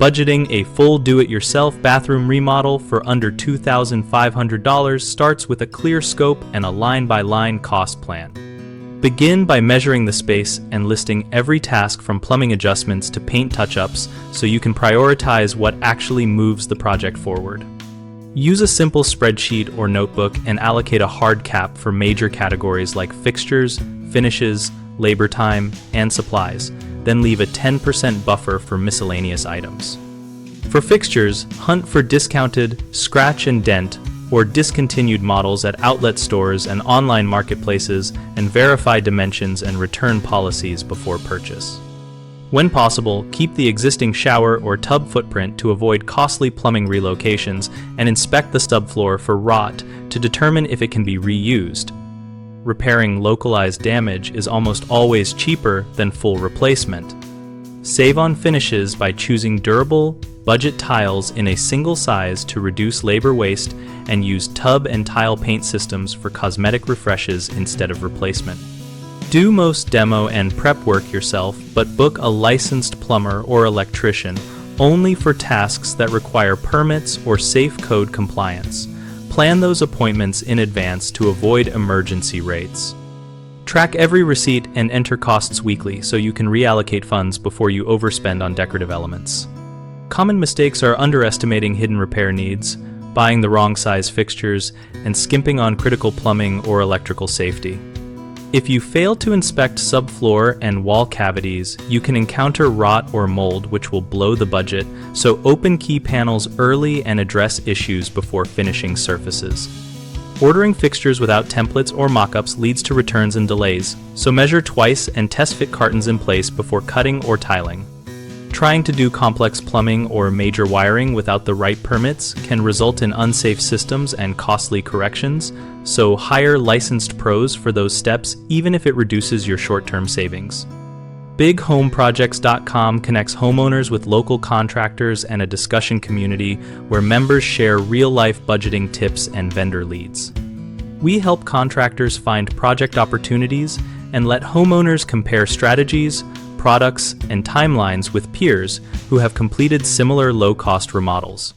Budgeting a full do-it-yourself bathroom remodel for under $2,500 starts with a clear scope and a line-by-line cost plan. Begin by measuring the space and listing every task from plumbing adjustments to paint touch-ups so you can prioritize what actually moves the project forward. Use a simple spreadsheet or notebook and allocate a hard cap for major categories like fixtures, finishes, labor time, and supplies. Then leave a 10% buffer for miscellaneous items. For fixtures, hunt for discounted, scratch-and-dent, or discontinued models at outlet stores and online marketplaces, and verify dimensions and return policies before purchase. When possible, keep the existing shower or tub footprint to avoid costly plumbing relocations, and inspect the subfloor for rot to determine if it can be reused. Repairing localized damage is almost always cheaper than full replacement. Save on finishes by choosing durable, budget tiles in a single size to reduce labor waste, and use tub and tile paint systems for cosmetic refreshes instead of replacement. Do most demo and prep work yourself, but book a licensed plumber or electrician only for tasks that require permits or safe code compliance. Plan those appointments in advance to avoid emergency rates. Track every receipt and enter costs weekly so you can reallocate funds before you overspend on decorative elements. Common mistakes are underestimating hidden repair needs, buying the wrong size fixtures, and skimping on critical plumbing or electrical safety. If you fail to inspect subfloor and wall cavities, you can encounter rot or mold, which will blow the budget, so open key panels early and address issues before finishing surfaces. Ordering fixtures without templates or mock-ups leads to returns and delays, so measure twice and test fit cartons in place before cutting or tiling. Trying to do complex plumbing or major wiring without the right permits can result in unsafe systems and costly corrections, so hire licensed pros for those steps even if it reduces your short-term savings. BigHomeProjects.com connects homeowners with local contractors and a discussion community where members share real-life budgeting tips and vendor leads. We help contractors find project opportunities and let homeowners compare strategies, products, and timelines with peers who have completed similar low-cost remodels.